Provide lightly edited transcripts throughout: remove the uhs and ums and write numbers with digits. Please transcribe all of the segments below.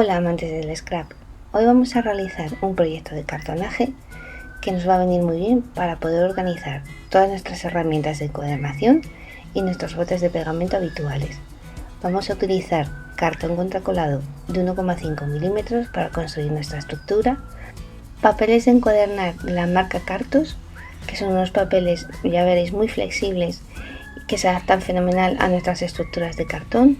Hola amantes del scrap, hoy vamos a realizar un proyecto de cartonaje que nos va a venir muy bien para poder organizar todas nuestras herramientas de encuadernación y nuestros botes de pegamento habituales. Vamos a utilizar cartón contracolado de 1,5 milímetros para construir nuestra estructura, papeles de encuadernar de la marca Cartos, que son unos papeles, ya veréis, muy flexibles y que se adaptan fenomenal a nuestras estructuras de cartón,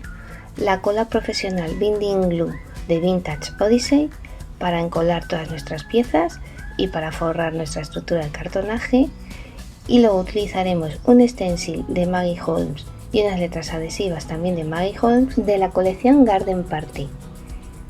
la cola profesional Binding Glue de Vintage Odyssey para encolar todas nuestras piezas y para forrar nuestra estructura de cartonaje, y luego utilizaremos un stencil de Maggie Holmes y unas letras adhesivas también de Maggie Holmes de la colección Garden Party.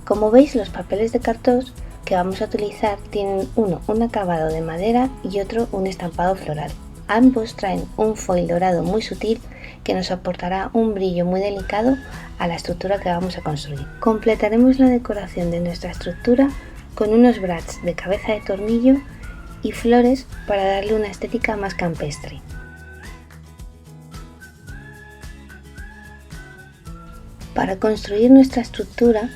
Como veis, los papeles de cartón que vamos a utilizar tienen uno un acabado de madera y otro un estampado floral. Ambos traen un foil dorado muy sutil que nos aportará un brillo muy delicado a la estructura que vamos a construir. Completaremos la decoración de nuestra estructura con unos brads de cabeza de tornillo y flores para darle una estética más campestre. Para construir nuestra estructura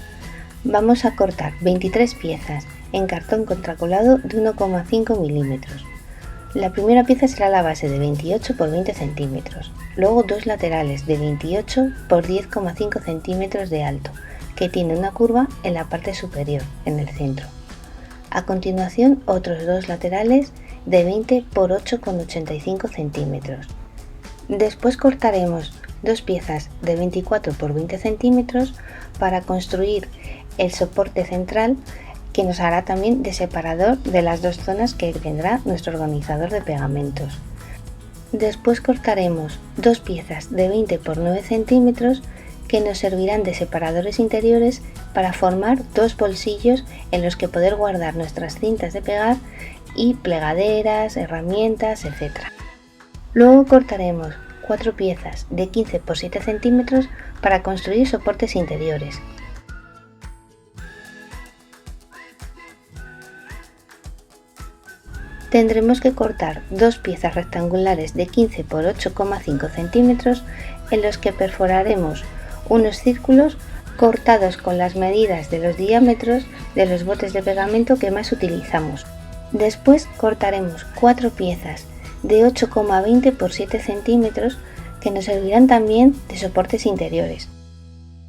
vamos a cortar 23 piezas en cartón contracolado de 1,5 milímetros. La primera pieza será la base de 28 por 20 centímetros, luego dos laterales de 28 por 10,5 centímetros de alto, que tiene una curva en la parte superior, en el centro. A continuación, otros dos laterales de 20 por 8,85 centímetros. Después cortaremos dos piezas de 24 por 20 centímetros para construir el soporte central, que nos hará también de separador de las dos zonas que tendrá nuestro organizador de pegamentos. Después cortaremos dos piezas de 20 por 9 centímetros que nos servirán de separadores interiores para formar dos bolsillos en los que poder guardar nuestras cintas de pegar y plegaderas, herramientas, etc. Luego cortaremos cuatro piezas de 15 por 7 centímetros para construir soportes interiores. Tendremos que cortar dos piezas rectangulares de 15 por 8,5 centímetros en los que perforaremos unos círculos cortados con las medidas de los diámetros de los botes de pegamento que más utilizamos. Después cortaremos cuatro piezas de 8,20 por 7 centímetros que nos servirán también de soportes interiores.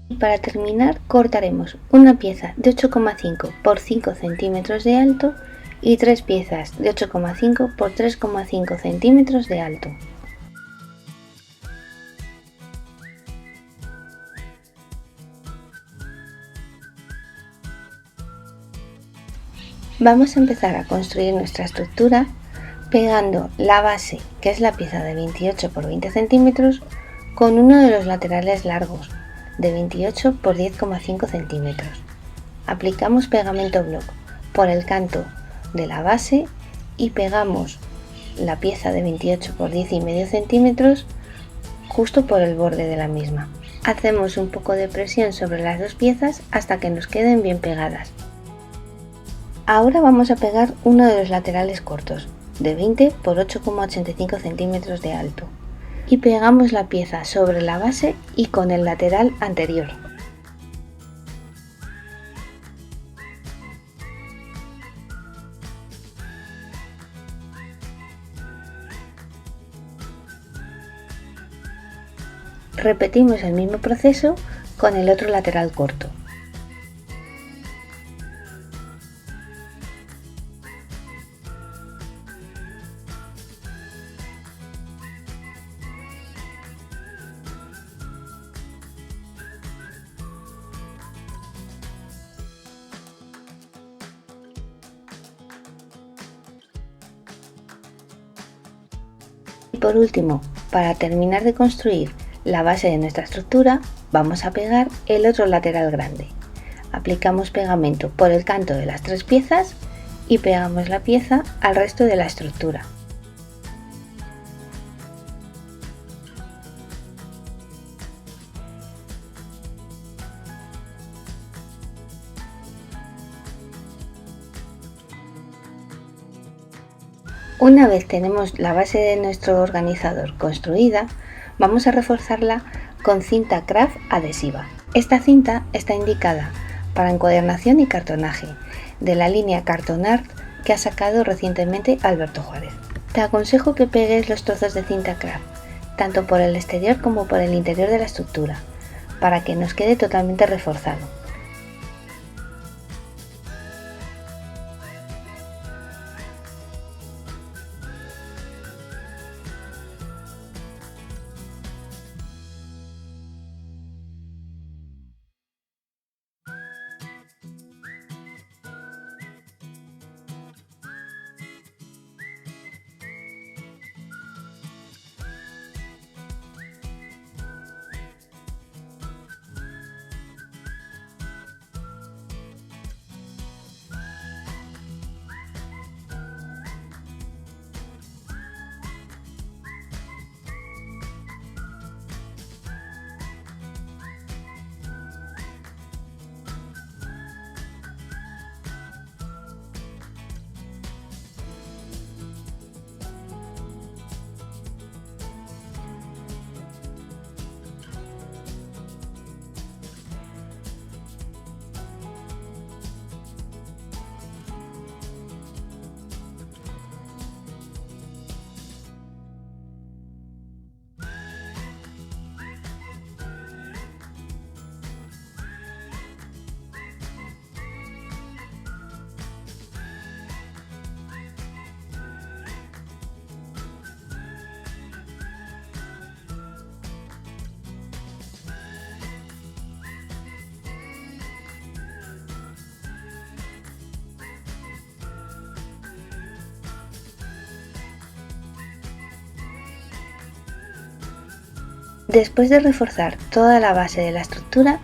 Y para terminar, cortaremos una pieza de 8,5 por 5 centímetros de alto y tres piezas de 8,5 por 3,5 centímetros de alto. Vamos a empezar a construir nuestra estructura pegando la base, que es la pieza de 28 por 20 centímetros, con uno de los laterales largos de 28 por 10,5 centímetros. Aplicamos pegamento block por el canto de la base y pegamos la pieza de 28 por 10,5 centímetros justo por el borde de la misma. Hacemos un poco de presión sobre las dos piezas hasta que nos queden bien pegadas. Ahora vamos a pegar uno de los laterales cortos de 20 por 8,85 centímetros de alto y pegamos la pieza sobre la base y con el lateral anterior. Repetimos el mismo proceso con el otro lateral corto. Y por último, para terminar de construir la base de nuestra estructura, vamos a pegar el otro lateral grande. Aplicamos pegamento por el canto de las tres piezas y pegamos la pieza al resto de la estructura. Una vez tenemos la base de nuestro organizador construida, vamos a reforzarla con cinta craft adhesiva. Esta cinta está indicada para encuadernación y cartonaje, de la línea Cartonart que ha sacado recientemente Alberto Juárez. Te aconsejo que pegues los trozos de cinta craft, tanto por el exterior como por el interior de la estructura, para que nos quede totalmente reforzado. Después de reforzar toda la base de la estructura,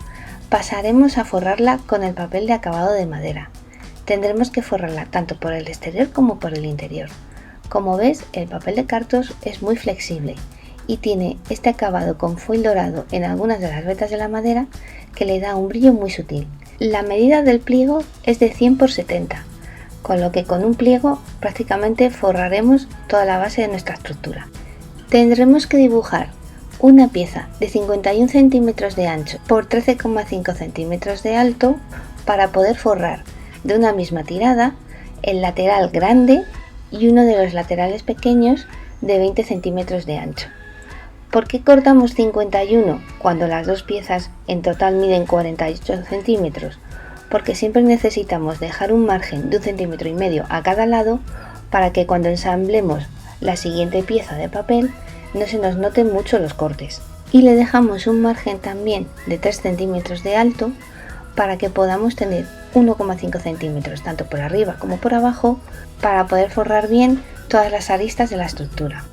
pasaremos a forrarla con el papel de acabado de madera. Tendremos que forrarla tanto por el exterior como por el interior. Como ves, el papel de cartos es muy flexible y tiene este acabado con foil dorado en algunas de las vetas de la madera que le da un brillo muy sutil. La medida del pliego es de 100 por 70, con lo que con un pliego prácticamente forraremos toda la base de nuestra estructura. Tendremos que dibujar una pieza de 51 centímetros de ancho por 13,5 centímetros de alto para poder forrar de una misma tirada el lateral grande y uno de los laterales pequeños de 20 centímetros de ancho. ¿Por qué cortamos 51 cuando las dos piezas en total miden 48 centímetros? Porque siempre necesitamos dejar un margen de 1,5 centímetros a cada lado para que cuando ensamblemos la siguiente pieza de papel no se nos noten mucho los cortes. Y le dejamos un margen también de 3 centímetros de alto para que podamos tener 1,5 centímetros tanto por arriba como por abajo para poder forrar bien todas las aristas de la estructura.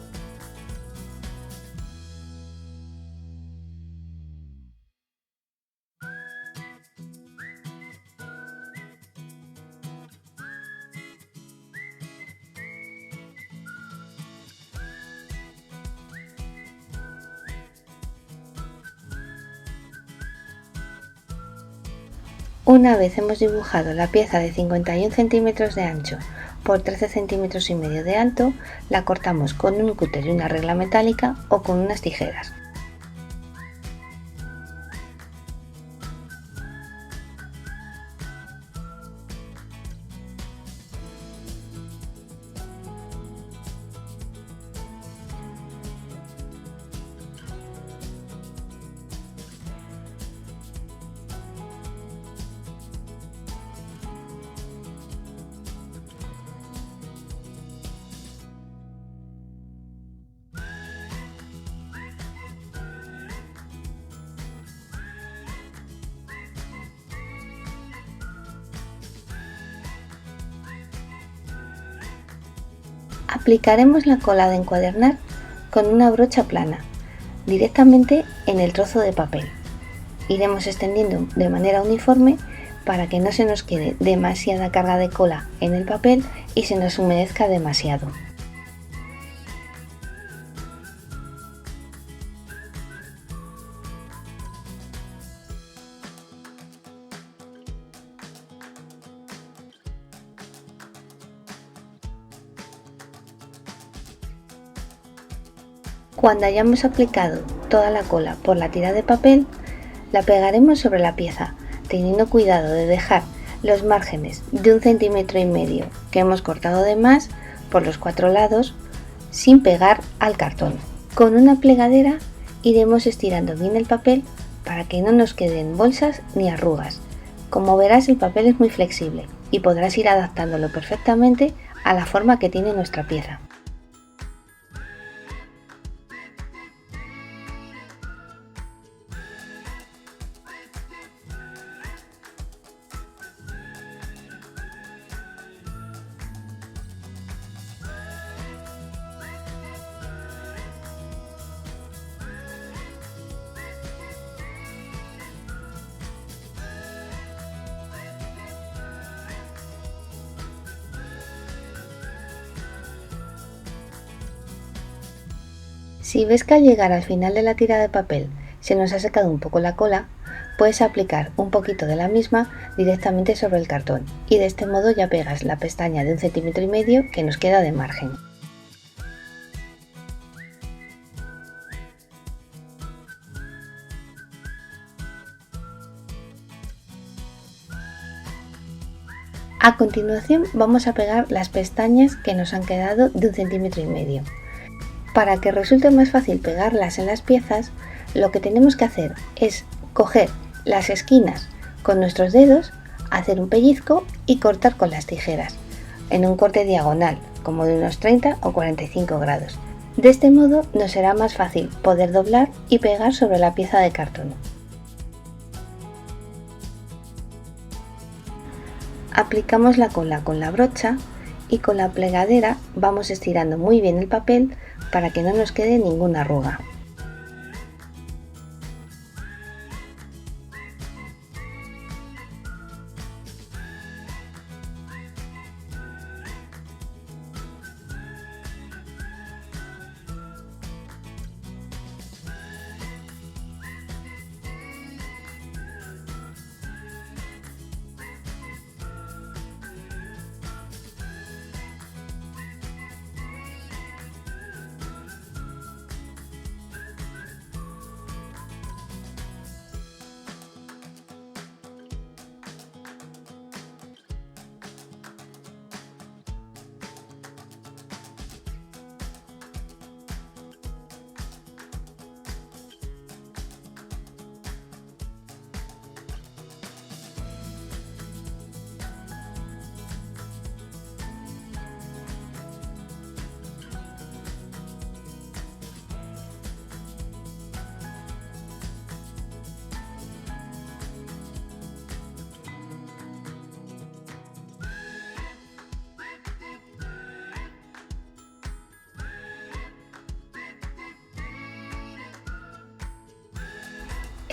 Una vez hemos dibujado la pieza de 51 centímetros de ancho por 13 centímetros y medio de alto, la cortamos con un cúter y una regla metálica o con unas tijeras. Aplicaremos la cola de encuadernar con una brocha plana, directamente en el trozo de papel. Iremos extendiendo de manera uniforme para que no se nos quede demasiada carga de cola en el papel y se nos humedezca demasiado. Cuando hayamos aplicado toda la cola por la tira de papel, la pegaremos sobre la pieza, teniendo cuidado de dejar los márgenes de 1,5 cm que hemos cortado de más por los 4 lados sin pegar al cartón. Con una plegadera iremos estirando bien el papel para que no nos queden bolsas ni arrugas. Como verás, el papel es muy flexible y podrás ir adaptándolo perfectamente a la forma que tiene nuestra pieza. Si ves que al llegar al final de la tira de papel se nos ha secado un poco la cola, puedes aplicar un poquito de la misma directamente sobre el cartón y de este modo ya pegas la pestaña de 1,5 cm que nos queda de margen. A continuación vamos a pegar las pestañas que nos han quedado de 1,5 cm. Para que resulte más fácil pegarlas en las piezas, lo que tenemos que hacer es coger las esquinas con nuestros dedos, hacer un pellizco y cortar con las tijeras, en un corte diagonal, como de unos 30 o 45 grados. De este modo nos será más fácil poder doblar y pegar sobre la pieza de cartón. Aplicamos la cola con la brocha y con la plegadera vamos estirando muy bien el papel para que no nos quede ninguna arruga.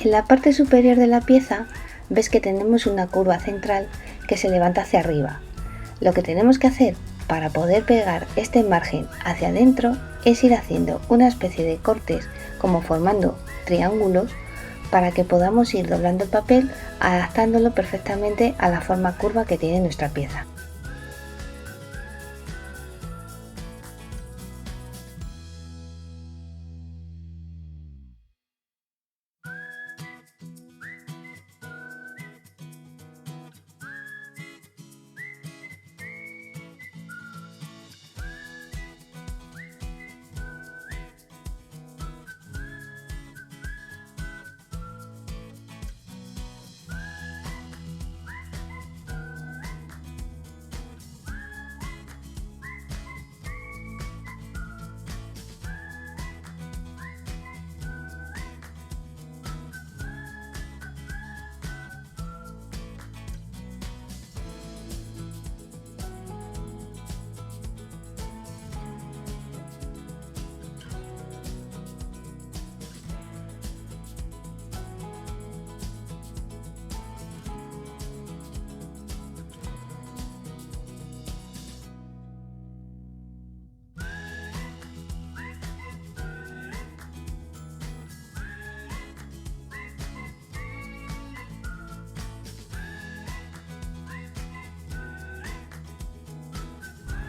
En la parte superior de la pieza ves que tenemos una curva central que se levanta hacia arriba. Lo que tenemos que hacer para poder pegar este margen hacia adentro es ir haciendo una especie de cortes como formando triángulos para que podamos ir doblando el papel adaptándolo perfectamente a la forma curva que tiene nuestra pieza.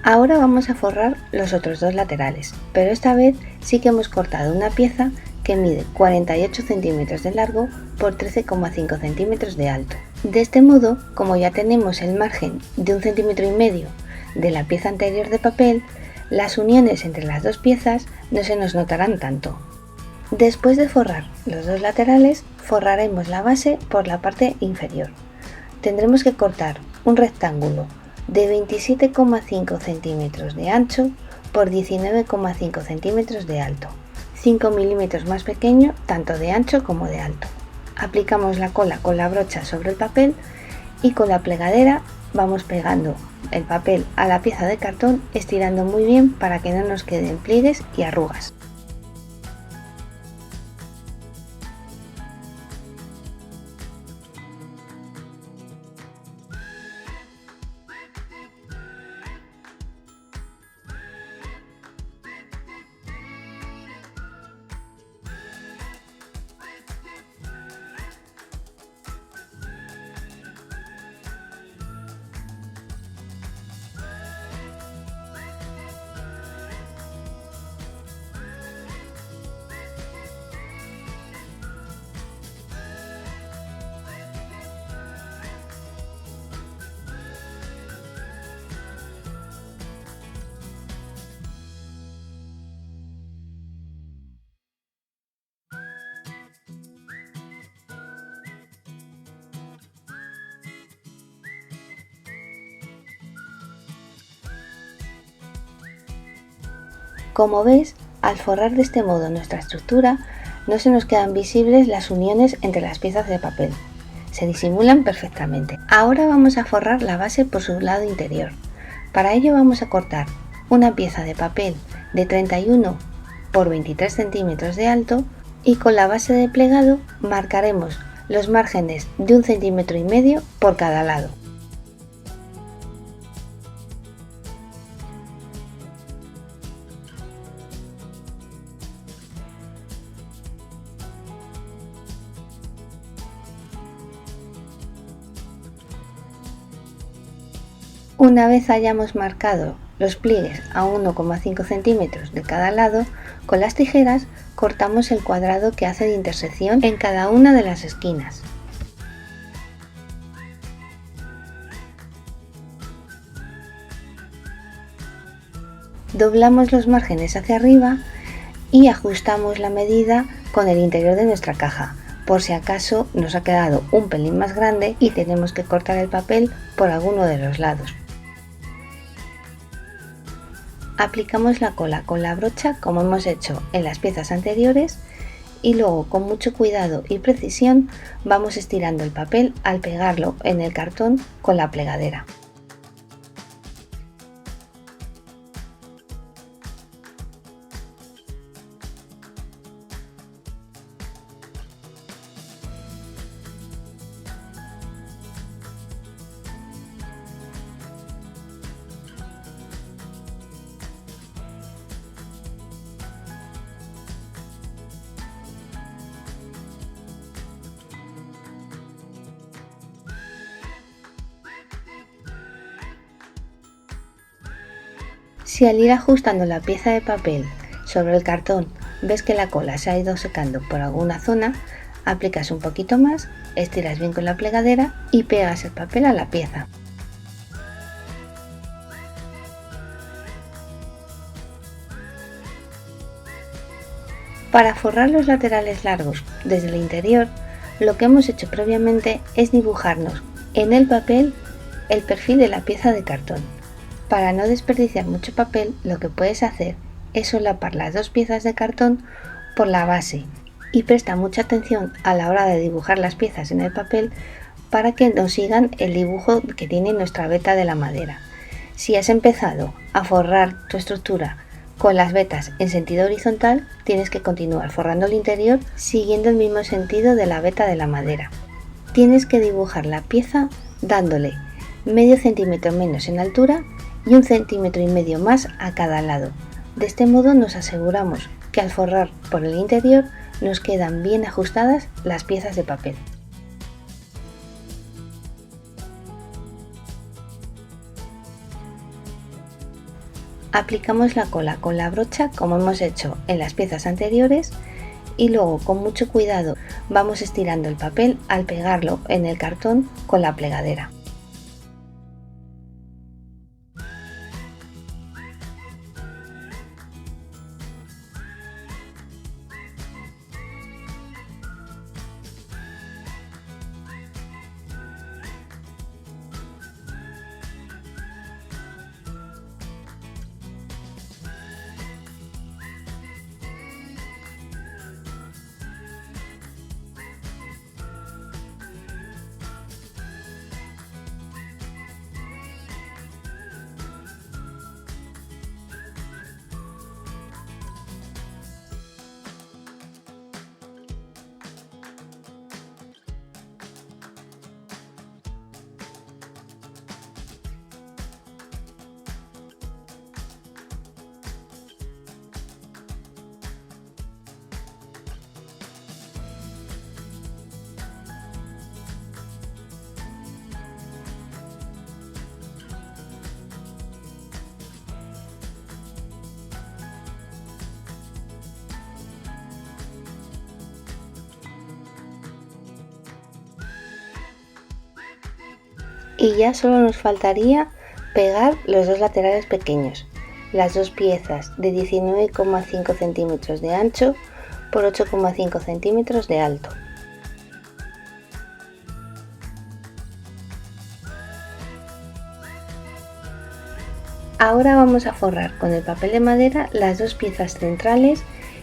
Ahora vamos a forrar los otros dos laterales, pero esta vez sí que hemos cortado una pieza que mide 48 centímetros de largo por 13,5 centímetros de alto. De este modo, como ya tenemos el margen de 1,5 cm de la pieza anterior de papel, las uniones entre las dos piezas no se nos notarán tanto. Después de forrar los dos laterales, forraremos la base por la parte inferior. Tendremos que cortar un rectángulo de 27,5 centímetros de ancho por 19,5 centímetros de alto, 5 milímetros más pequeño tanto de ancho como de alto. Aplicamos la cola con la brocha sobre el papel y con la plegadera vamos pegando el papel a la pieza de cartón, estirando muy bien para que no nos queden pliegues y arrugas. Como ves, al forrar de este modo nuestra estructura, no se nos quedan visibles las uniones entre las piezas de papel. Se disimulan perfectamente. Ahora vamos a forrar la base por su lado interior. Para ello vamos a cortar una pieza de papel de 31 por 23 centímetros de alto y con la base de plegado marcaremos los márgenes de 1,5 cm por cada lado. Una vez hayamos marcado los pliegues a 1,5 centímetros de cada lado, con las tijeras cortamos el cuadrado que hace de intersección en cada una de las esquinas. Doblamos los márgenes hacia arriba y ajustamos la medida con el interior de nuestra caja, por si acaso nos ha quedado un pelín más grande y tenemos que cortar el papel por alguno de los lados. Aplicamos la cola con la brocha como hemos hecho en las piezas anteriores y luego con mucho cuidado y precisión vamos estirando el papel al pegarlo en el cartón con la plegadera. Si al ir ajustando la pieza de papel sobre el cartón ves que la cola se ha ido secando por alguna zona, aplicas un poquito más, estiras bien con la plegadera y pegas el papel a la pieza. Para forrar los laterales largos desde el interior, lo que hemos hecho previamente es dibujarnos en el papel el perfil de la pieza de cartón. Para no desperdiciar mucho papel, lo que puedes hacer es solapar las dos piezas de cartón por la base y presta mucha atención a la hora de dibujar las piezas en el papel para que nos sigan el dibujo que tiene nuestra veta de la madera. Si has empezado a forrar tu estructura con las vetas en sentido horizontal, tienes que continuar forrando el interior siguiendo el mismo sentido de la veta de la madera. Tienes que dibujar la pieza dándole medio centímetro menos en altura y 1,5 cm más a cada lado. De este modo nos aseguramos que al forrar por el interior nos quedan bien ajustadas las piezas de papel. Aplicamos la cola con la brocha como hemos hecho en las piezas anteriores y luego con mucho cuidado vamos estirando el papel al pegarlo en el cartón con la plegadera. Y ya solo nos faltaría pegar los dos laterales pequeños, las dos piezas de 19,5 centímetros de ancho por 8,5 centímetros de alto. Ahora vamos a forrar con el papel de madera las dos piezas centrales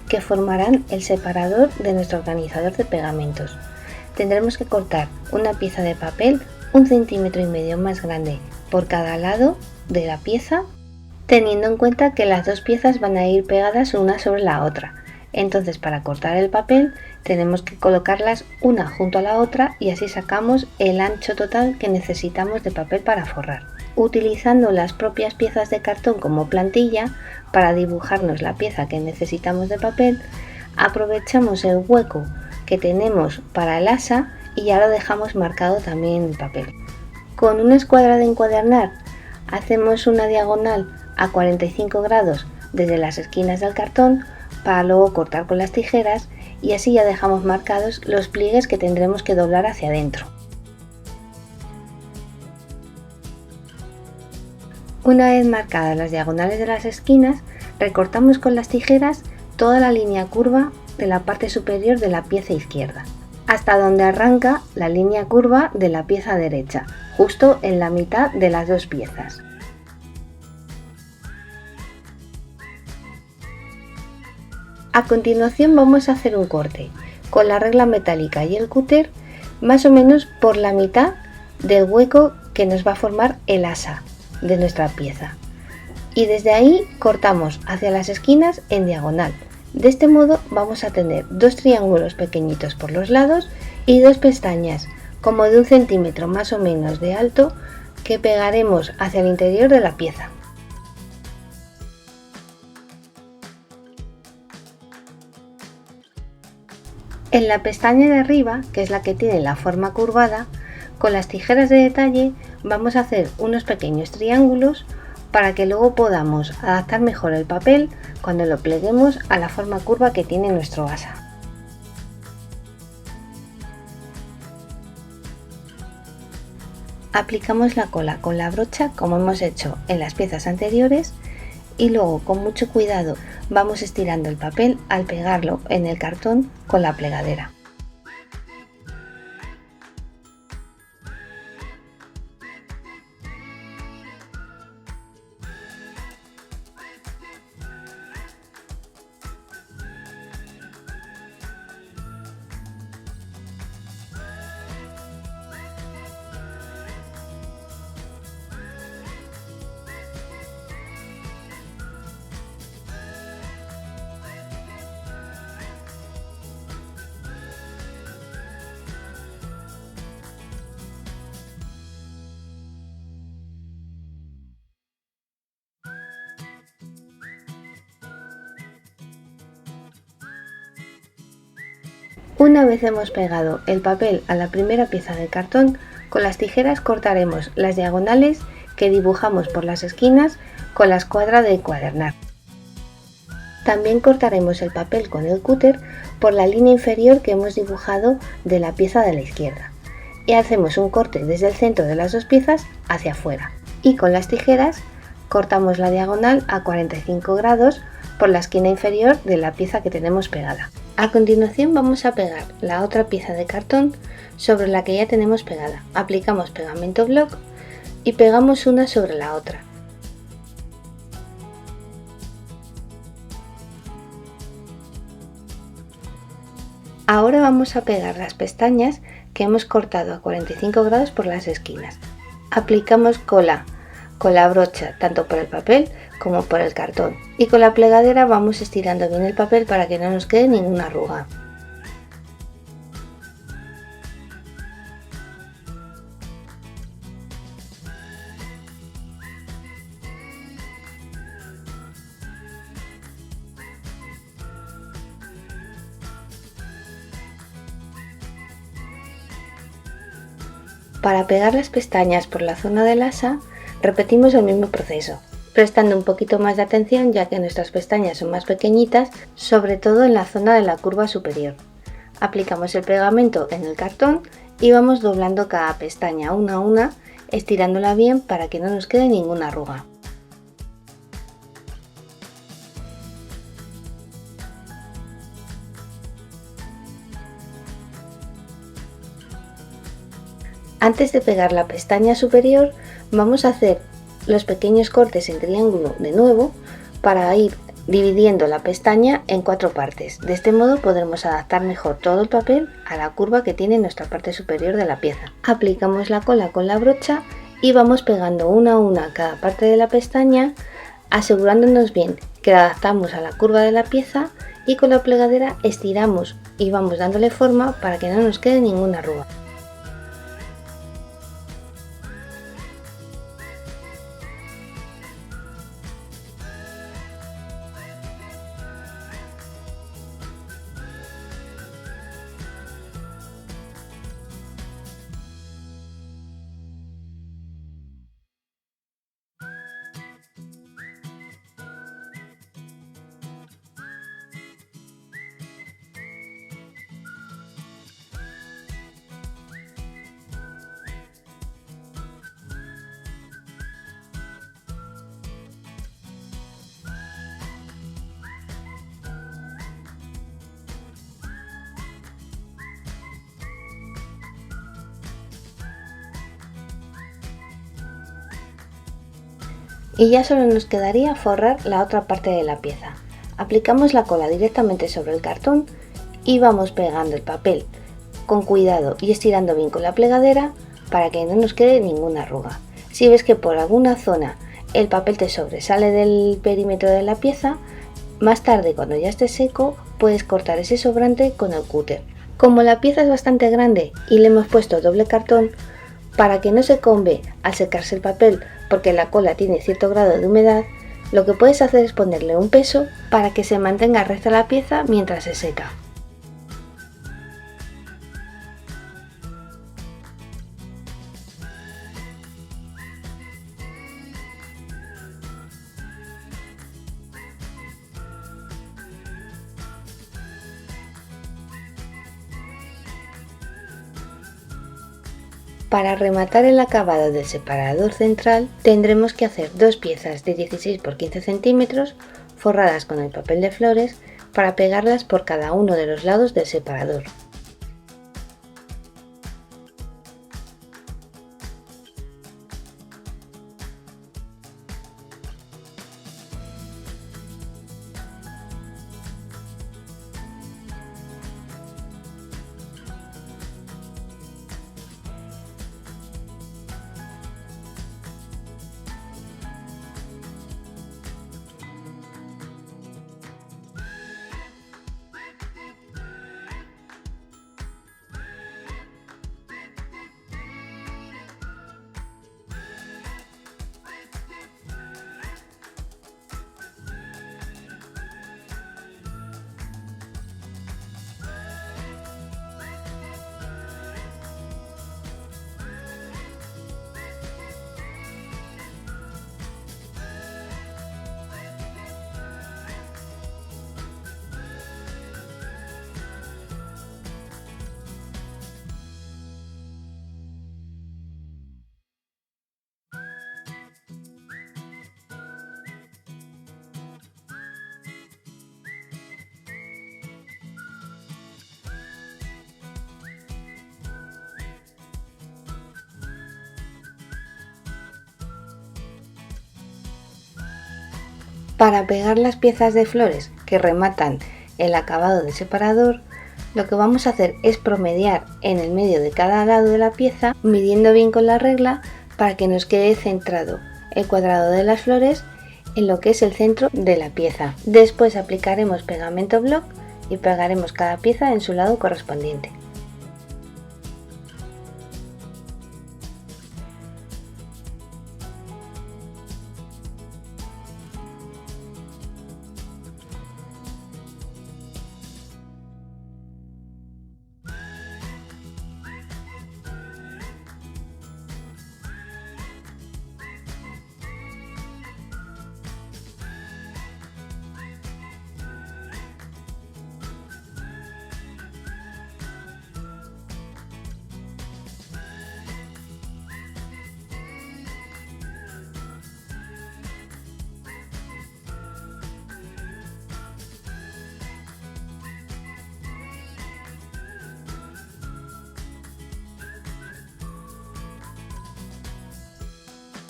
que formarán el separador de nuestro organizador de pegamentos. Tendremos que cortar una pieza de papel 1,5 centímetros más grande por cada lado de la pieza, teniendo en cuenta que las dos piezas van a ir pegadas una sobre la otra. Entonces, para cortar el papel tenemos que colocarlas una junto a la otra y así sacamos el ancho total que necesitamos de papel para forrar. Utilizando las propias piezas de cartón como plantilla para dibujarnos la pieza que necesitamos de papel, aprovechamos el hueco que tenemos para el asa y ya lo dejamos marcado también en el papel. Con una escuadra de encuadernar hacemos una diagonal a 45 grados desde las esquinas del cartón para luego cortar con las tijeras y así ya dejamos marcados los pliegues que tendremos que doblar hacia adentro. Una vez marcadas las diagonales de las esquinas, recortamos con las tijeras toda la línea curva de la parte superior de la pieza izquierda, hasta donde arranca la línea curva de la pieza derecha, justo en la mitad de las dos piezas. A continuación vamos a hacer un corte con la regla metálica y el cúter más o menos por la mitad del hueco que nos va a formar el asa de nuestra pieza, y desde ahí cortamos hacia las esquinas en diagonal. De este modo vamos a tener dos triángulos pequeñitos por los lados y dos pestañas como de 1 centímetro más o menos de alto que pegaremos hacia el interior de la pieza. En la pestaña de arriba, que es la que tiene la forma curvada, con las tijeras de detalle vamos a hacer unos pequeños triángulos para que luego podamos adaptar mejor el papel cuando lo pleguemos a la forma curva que tiene nuestro asa. Aplicamos la cola con la brocha como hemos hecho en las piezas anteriores y luego con mucho cuidado vamos estirando el papel al pegarlo en el cartón con la plegadera. Una vez hemos pegado el papel a la primera pieza de cartón, con las tijeras cortaremos las diagonales que dibujamos por las esquinas con la escuadra de encuadernar. También cortaremos el papel con el cúter por la línea inferior que hemos dibujado de la pieza de la izquierda y hacemos un corte desde el centro de las dos piezas hacia afuera, y con las tijeras cortamos la diagonal a 45 grados por la esquina inferior de la pieza que tenemos pegada. A continuación vamos a pegar la otra pieza de cartón sobre la que ya tenemos pegada. Aplicamos pegamento block y pegamos una sobre la otra. Ahora vamos a pegar las pestañas que hemos cortado a 45 grados por las esquinas. Aplicamos cola con la brocha tanto por el papel como por el cartón, y con la plegadera vamos estirando bien el papel para que no nos quede ninguna arruga. Para pegar las pestañas por la zona del asa, repetimos el mismo proceso, prestando un poquito más de atención ya que nuestras pestañas son más pequeñitas, sobre todo en la zona de la curva superior. Aplicamos el pegamento en el cartón y vamos doblando cada pestaña una a una, estirándola bien para que no nos quede ninguna arruga. Antes de pegar la pestaña superior, vamos a hacer los pequeños cortes en triángulo de nuevo para ir dividiendo la pestaña en 4 partes. De este modo podremos adaptar mejor todo el papel a la curva que tiene nuestra parte superior de la pieza. Aplicamos la cola con la brocha y vamos pegando una a una cada parte de la pestaña, asegurándonos bien que la adaptamos a la curva de la pieza, y con la plegadera estiramos y vamos dándole forma para que no nos quede ninguna arruga. Y ya solo nos quedaría forrar la otra parte de la pieza. Aplicamos la cola directamente sobre el cartón y vamos pegando el papel con cuidado y estirando bien con la plegadera para que no nos quede ninguna arruga. Si ves que por alguna zona el papel te sobresale del perímetro de la pieza, más tarde cuando ya esté seco puedes cortar ese sobrante con el cúter. Como la pieza es bastante grande y le hemos puesto doble cartón, para que no se combe al secarse el papel porque la cola tiene cierto grado de humedad, lo que puedes hacer es ponerle un peso para que se mantenga recta la pieza mientras se seca. Para rematar el acabado del separador central tendremos que hacer dos piezas de 16 x 15 centímetros forradas con el papel de flores para pegarlas por cada uno de los lados del separador. Para pegar las piezas de flores que rematan el acabado del separador, lo que vamos a hacer es promediar en el medio de cada lado de la pieza, midiendo bien con la regla para que nos quede centrado el cuadrado de las flores en lo que es el centro de la pieza. Después aplicaremos pegamento block y pegaremos cada pieza en su lado correspondiente.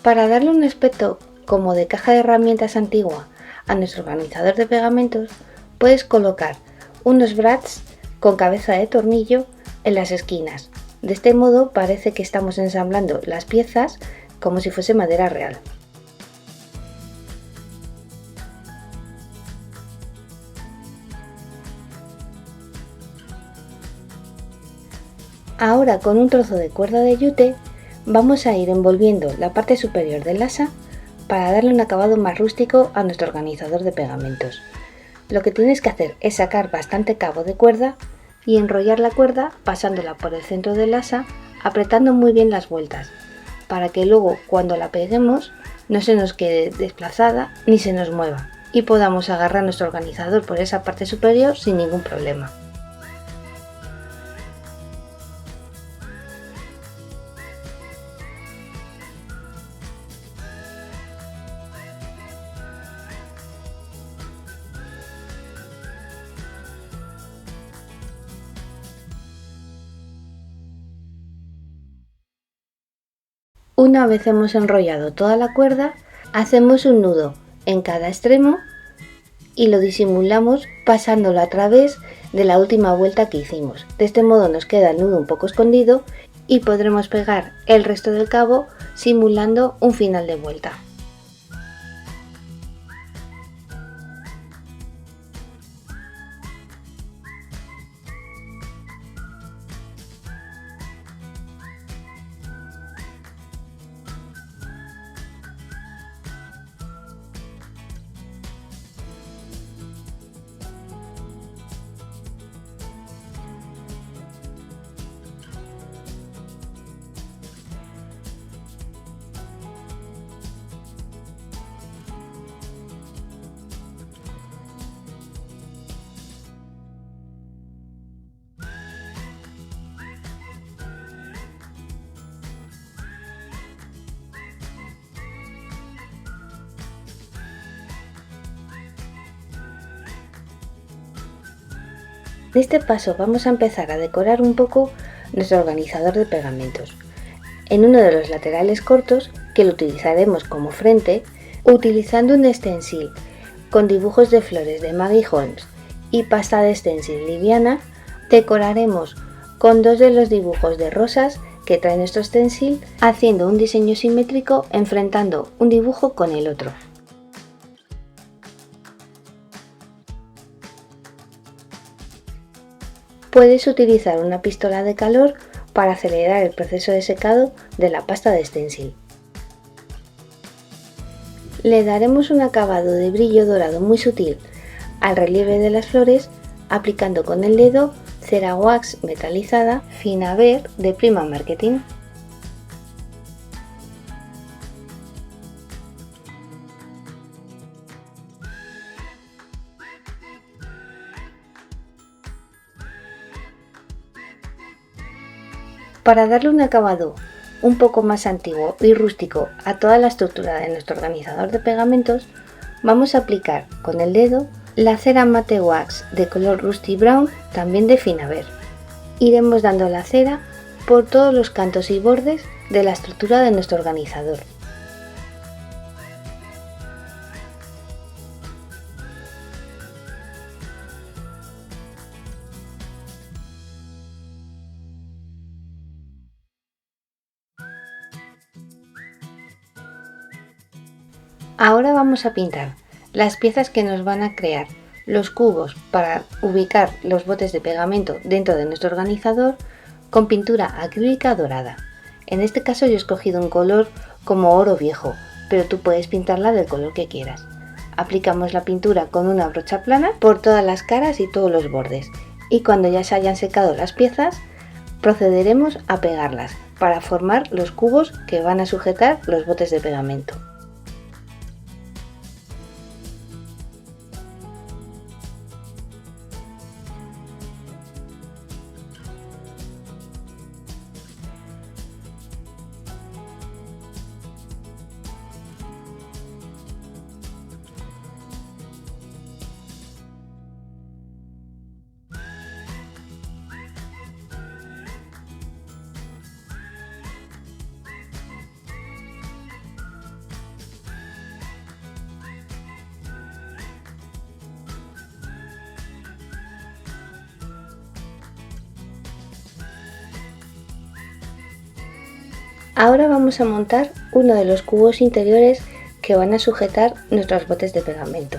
Para darle un aspecto como de caja de herramientas antigua a nuestro organizador de pegamentos, puedes colocar unos brads con cabeza de tornillo en las esquinas. De este modo parece que estamos ensamblando las piezas como si fuese madera real. Ahora, con un trozo de cuerda de yute, vamos a ir envolviendo la parte superior del asa para darle un acabado más rústico a nuestro organizador de pegamentos. Lo que tienes que hacer es sacar bastante cabo de cuerda y enrollar la cuerda pasándola por el centro del asa, apretando muy bien las vueltas, para que luego cuando la peguemos no se nos quede desplazada ni se nos mueva y podamos agarrar nuestro organizador por esa parte superior sin ningún problema. Una vez hemos enrollado toda la cuerda, hacemos un nudo en cada extremo y lo disimulamos pasándolo a través de la última vuelta que hicimos. De este modo nos queda el nudo un poco escondido y podremos pegar el resto del cabo simulando un final de vuelta. En este paso vamos a empezar a decorar un poco nuestro organizador de pegamentos. En uno de los laterales cortos, que lo utilizaremos como frente, utilizando un stencil con dibujos de flores de Maggie Holmes y pasta de stencil liviana, decoraremos con dos de los dibujos de rosas que trae nuestro stencil, haciendo un diseño simétrico enfrentando un dibujo con el otro. Puedes utilizar una pistola de calor para acelerar el proceso de secado de la pasta de stencil. Le daremos un acabado de brillo dorado muy sutil al relieve de las flores aplicando con el dedo cera wax metalizada Finaver de Prima Marketing. Para darle un acabado un poco más antiguo y rústico a toda la estructura de nuestro organizador de pegamentos, vamos a aplicar con el dedo la cera mate wax de color Rusty Brown, también de Finaver. Iremos dando la cera por todos los cantos y bordes de la estructura de nuestro organizador. Ahora vamos a pintar las piezas que nos van a crear los cubos para ubicar los botes de pegamento dentro de nuestro organizador con pintura acrílica dorada. En este caso yo he escogido un color como oro viejo, pero tú puedes pintarla del color que quieras. Aplicamos la pintura con una brocha plana por todas las caras y todos los bordes, y cuando ya se hayan secado las piezas procederemos a pegarlas para formar los cubos que van a sujetar los botes de pegamento. Ahora vamos a montar uno de los cubos interiores que van a sujetar nuestros botes de pegamento.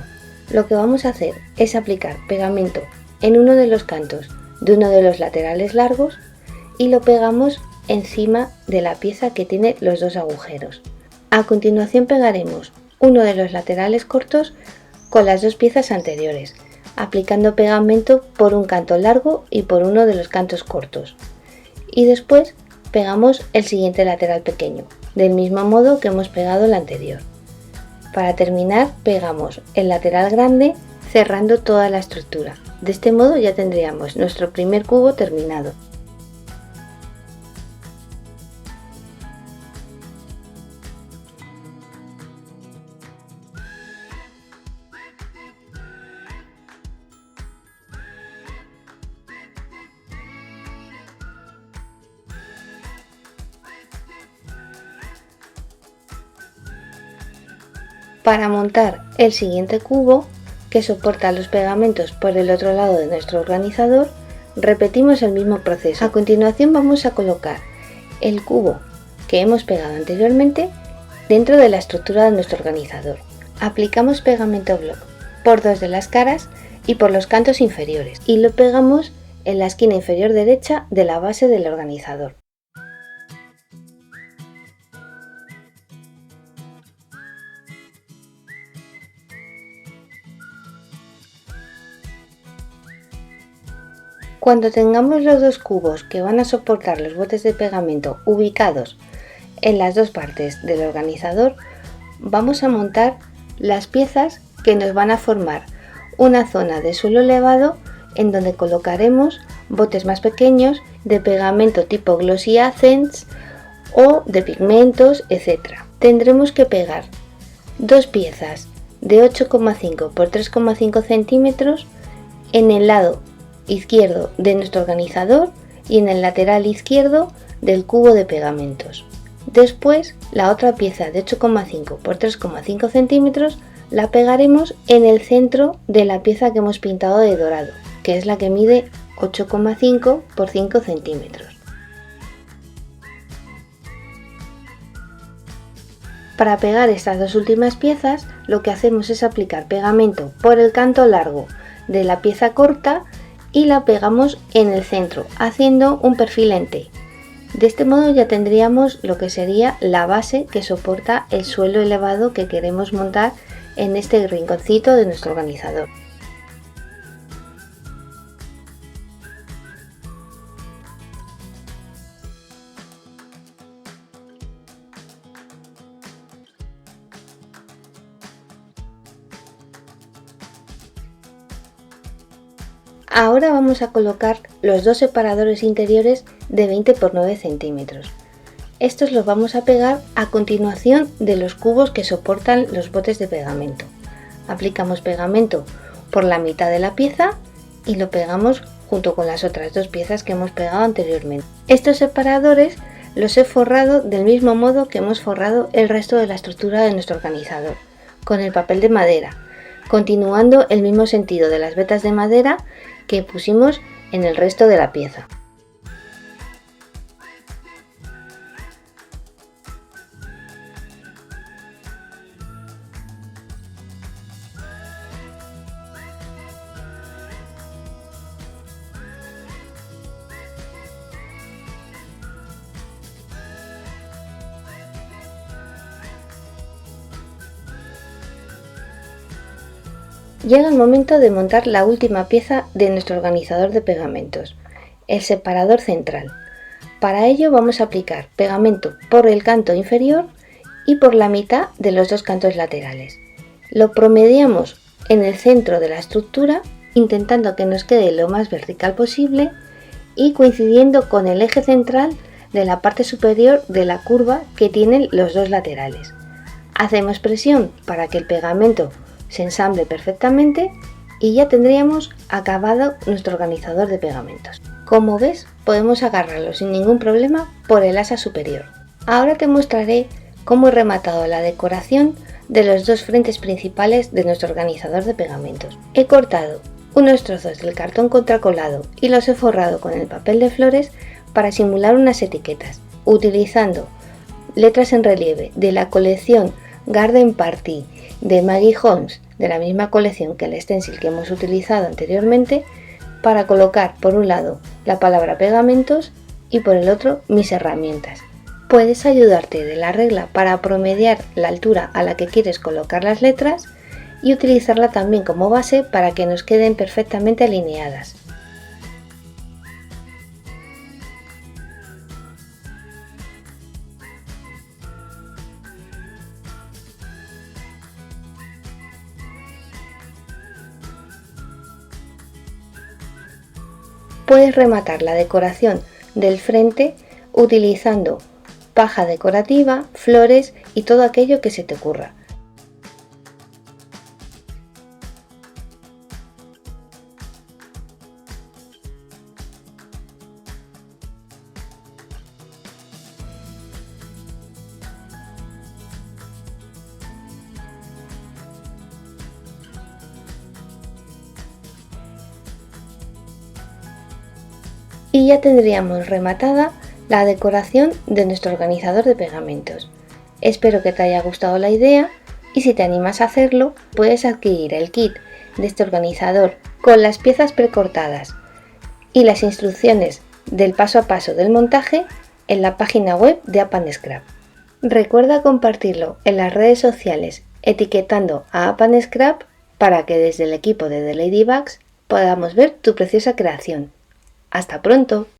Lo que vamos a hacer es aplicar pegamento en uno de los cantos de uno de los laterales largos y lo pegamos encima de la pieza que tiene los dos agujeros. A continuación pegaremos uno de los laterales cortos con las dos piezas anteriores, aplicando pegamento por un canto largo y por uno de los cantos cortos. Y después pegamos el siguiente lateral pequeño, del mismo modo que hemos pegado el anterior. Para terminar, pegamos el lateral grande cerrando toda la estructura. De este modo ya tendríamos nuestro primer cubo terminado. Para montar el siguiente cubo, que soporta los pegamentos por el otro lado de nuestro organizador, repetimos el mismo proceso. A continuación vamos a colocar el cubo que hemos pegado anteriormente dentro de la estructura de nuestro organizador. Aplicamos pegamento block por dos de las caras y por los cantos inferiores y lo pegamos en la esquina inferior derecha de la base del organizador. Cuando tengamos los dos cubos que van a soportar los botes de pegamento ubicados en las dos partes del organizador, vamos a montar las piezas que nos van a formar una zona de suelo elevado en donde colocaremos botes más pequeños de pegamento tipo Glossy Accents o de pigmentos, etc. Tendremos que pegar dos piezas de 8,5 por 3,5 centímetros en el lado izquierdo de nuestro organizador y en el lateral izquierdo del cubo de pegamentos. Después, la otra pieza de 8,5 por 3,5 centímetros la pegaremos en el centro de la pieza que hemos pintado de dorado, que es la que mide 8,5 por 5 centímetros. Para pegar estas dos últimas piezas, lo que hacemos es aplicar pegamento por el canto largo de la pieza corta y la pegamos en el centro, haciendo un perfil en T. De este modo ya tendríamos lo que sería la base que soporta el suelo elevado que queremos montar en este rinconcito de nuestro organizador. Ahora vamos a colocar los dos separadores interiores de 20 por 9 centímetros. Estos los vamos a pegar a continuación de los cubos que soportan los botes de pegamento. Aplicamos pegamento por la mitad de la pieza y lo pegamos junto con las otras dos piezas que hemos pegado anteriormente. Estos separadores los he forrado del mismo modo que hemos forrado el resto de la estructura de nuestro organizador, con el papel de madera, continuando el mismo sentido de las vetas de madera que pusimos en el resto de la pieza. Llega el momento de montar la última pieza de nuestro organizador de pegamentos, el separador central. Para ello vamos a aplicar pegamento por el canto inferior y por la mitad de los dos cantos laterales. Lo promediamos en el centro de la estructura, intentando que nos quede lo más vertical posible y coincidiendo con el eje central de la parte superior de la curva que tienen los dos laterales. Hacemos presión para que el pegamento se ensamble perfectamente y ya tendríamos acabado nuestro organizador de pegamentos. Como ves, podemos agarrarlo sin ningún problema por el asa superior. Ahora te mostraré cómo he rematado la decoración de los dos frentes principales de nuestro organizador de pegamentos. He cortado unos trozos del cartón contracolado y los he forrado con el papel de flores para simular unas etiquetas, utilizando letras en relieve de la colección Garden Party de Maggie Holmes, de la misma colección que el stencil que hemos utilizado anteriormente, para colocar por un lado la palabra pegamentos y por el otro mis herramientas. Puedes ayudarte de la regla para promediar la altura a la que quieres colocar las letras y utilizarla también como base para que nos queden perfectamente alineadas. Puedes rematar la decoración del frente utilizando paja decorativa, flores y todo aquello que se te ocurra. Y ya tendríamos rematada la decoración de nuestro organizador de pegamentos. Espero que te haya gustado la idea y si te animas a hacerlo, puedes adquirir el kit de este organizador con las piezas precortadas y las instrucciones del paso a paso del montaje en la página web de App & Scrap. Recuerda compartirlo en las redes sociales etiquetando a App & Scrap para que desde el equipo de The Ladybugs podamos ver tu preciosa creación. ¡Hasta pronto!